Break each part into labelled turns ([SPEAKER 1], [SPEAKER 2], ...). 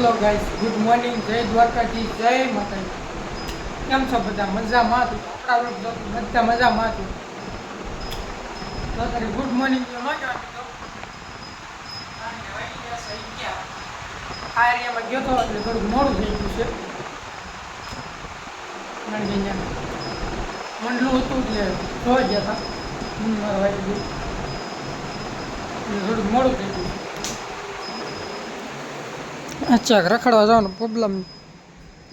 [SPEAKER 1] Hello guys, good morning, જય દ્વારકાજી, જય માતાજી. કેમ છો બધા? મજામાં હતું? આપણા બધા મજામાં હતું. તો અત્યારે ગુડ મોર્નિંગ તો ન કહેવાય. આ એરિયામાં ગયો હતો એટલે થોડુંક મોડું થઈ ગયું છે. કારણ કે અહીંયા મંડલું હતું એટલે જોવા ગયા હતા મારા વાઈફ એટલે થોડુંક મોડું થઈ ગયું. અચ્છા, રખડવા જવાનો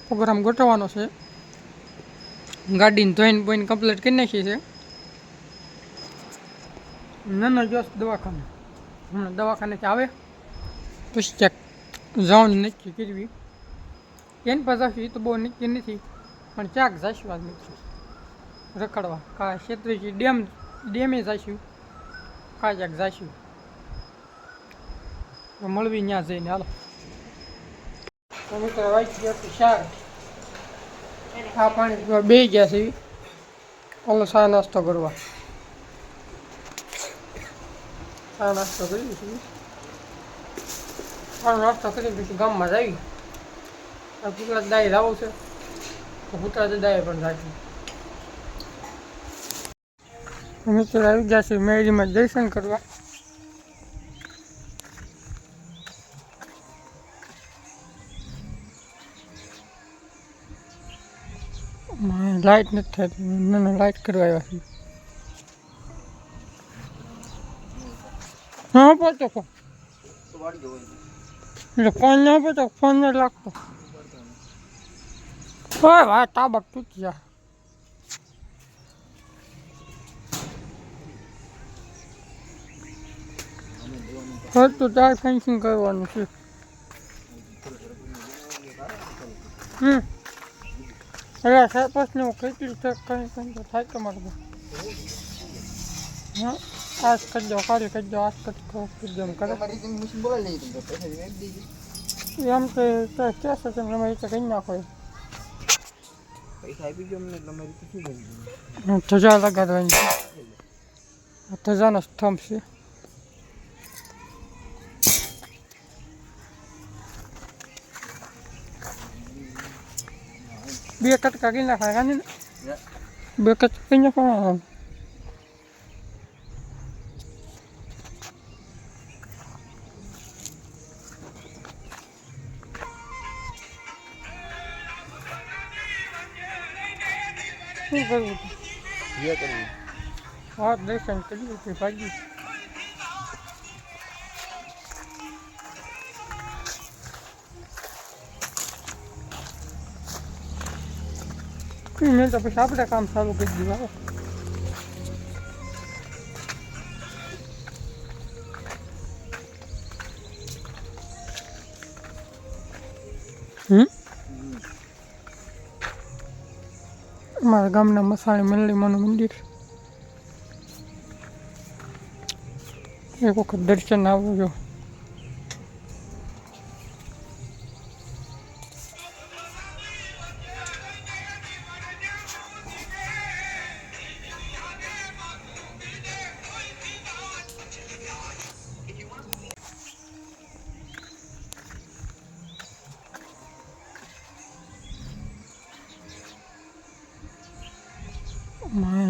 [SPEAKER 1] પ્રોગ્રામ ગોઠવવાનો છે. ગાડીને ધોઈને બોઈને કમ્પ્લીટ કરી નાખી છે. નાનો જોશ દવાખાને, હમણાં દવાખાનેથી આવે પછી ક્યાંક જવાનું નક્કી કરવી. એની પાસે જશું એ તો બહુ નક્કી નથી, પણ ક્યાંક જઈશું આજ મિત્રો રખડવા. કા છેત્રીજી ડેમે જઈશું, કા ક્યાંક જઈશું. મળવી ત્યાં જઈને હાલો. તો મિત્રો વાંચી ગયા તો શાક આ પાણી પીવા બે ગયા છે. ઓલો ચા નાસ્તો કરવા ચા નાસ્તો કરી છીએ. નાસ્તો કરી પછી ગામમાં જઈ ગુજરાત દાય લાવવું છે તો ગુજરાત દાય પણ રાખી. મિત્રો આવી ગયા છે મેળીમાં દર્શન કરવા. લાઇટ નથી થતી, મને લાઇટ કરવા આવ્યા છે. હા પહોંચો ફોન એટલે ફોન ના પહોંચો, ફોન નથી લાગતો. હોય ભાઈ તાબક તૂટી જાય. તો તાર ફેન્સિંગ કરવાનું છે. એટલે સરપંચને હું કેટલી તક કંઈ તો થાય તમારે. હા આજ કરી દો, કાર્ય કરી દો, આજ કરી દો એમ કરે. એમ કે ક્યાં છે તમે રીતે કહી નાખો. ધજા લગાડવાની છે, ધજાનો સ્તંભ છે. બે કટકા કરી નાખાય કાની ને, બે કટકા કરી નાખવા. શું કરવું? હા દર્શન કર્યું છે ભાગી. નહીં તો પછી આપણે કામ ચાલુ કરી દીધું. અમારા ગામના મસાણી મંડળીમાંનું મંદિર. એક વખત દર્શન આવવું જો.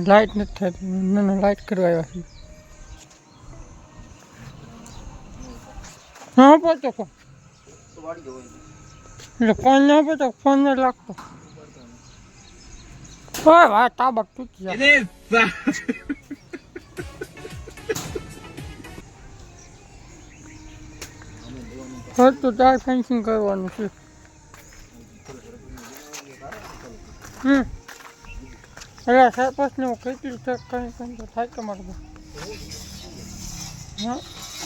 [SPEAKER 1] લાઇટ નથી થતી, મને લાઇટ કરવા આવ્યા છે. હા પહોંચો ફોન એટલે ફોન ના પહોંચો, ફોન નથી લાગતો. હોય ભાઈ તાબક તૂટી જાય. તો તાર ફેન્સિંગ કરવાનું છે. એટલે સરપંચને હું કેટલી તક કંઈ તો થાય તમારે. હા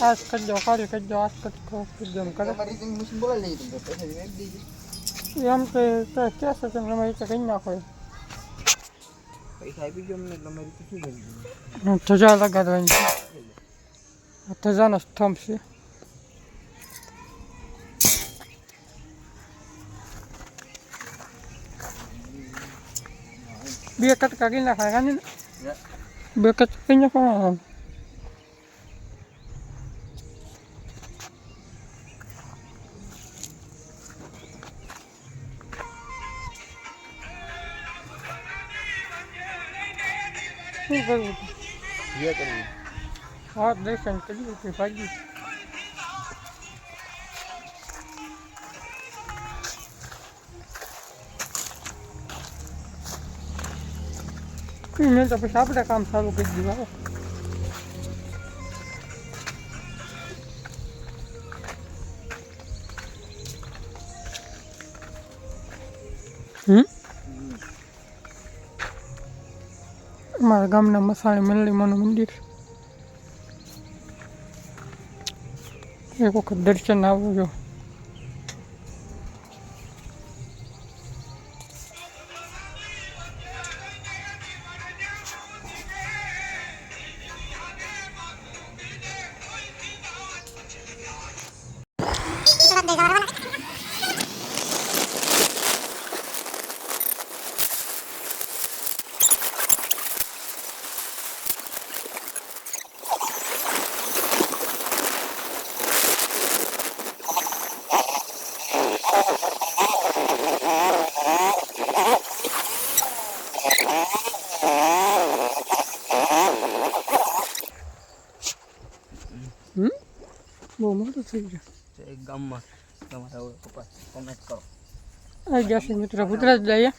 [SPEAKER 1] આજ કરી દો, કાર્ય કરી દો, આજ કરી દો એમ કરે. એમ કે ક્યાં છે તમે રીતે કહી નાખો. ધજા લગાડવાની છે, ધજાનો સ્તંભ છે. બે કટકા કરી નાખાય કાની ને, બે કટકા કરી નાખવા. શું કરવું
[SPEAKER 2] જે કરવું
[SPEAKER 1] હા દર્શન કર્યું કે ભાગી મેં તો પછી આપણે કામ સારું કરી દીધું હવે અમારા ગામના મસાણી મેલડીમાનું મંદિર એક વખત દર્શન આવવું જો બહુ મોટું થઈ ગયું
[SPEAKER 2] એક ગામમાં તમારા પપ્પા કોમેન્ટ કરો
[SPEAKER 1] આવી ગયા છે મિત્રો ગુજરાત જઈએ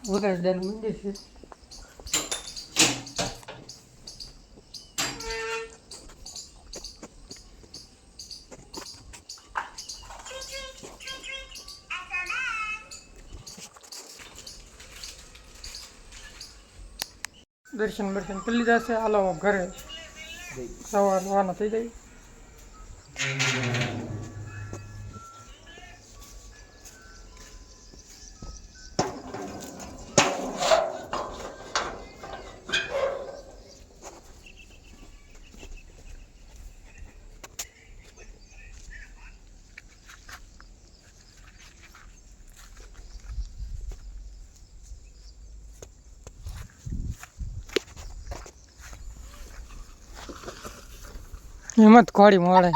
[SPEAKER 1] વગરદાનું મંદિર છે દર્શન બર્શન કરી લીધા છે હાલો ઘરે સવાર રવાના થઈ જાય હિંમત ખોડી મળે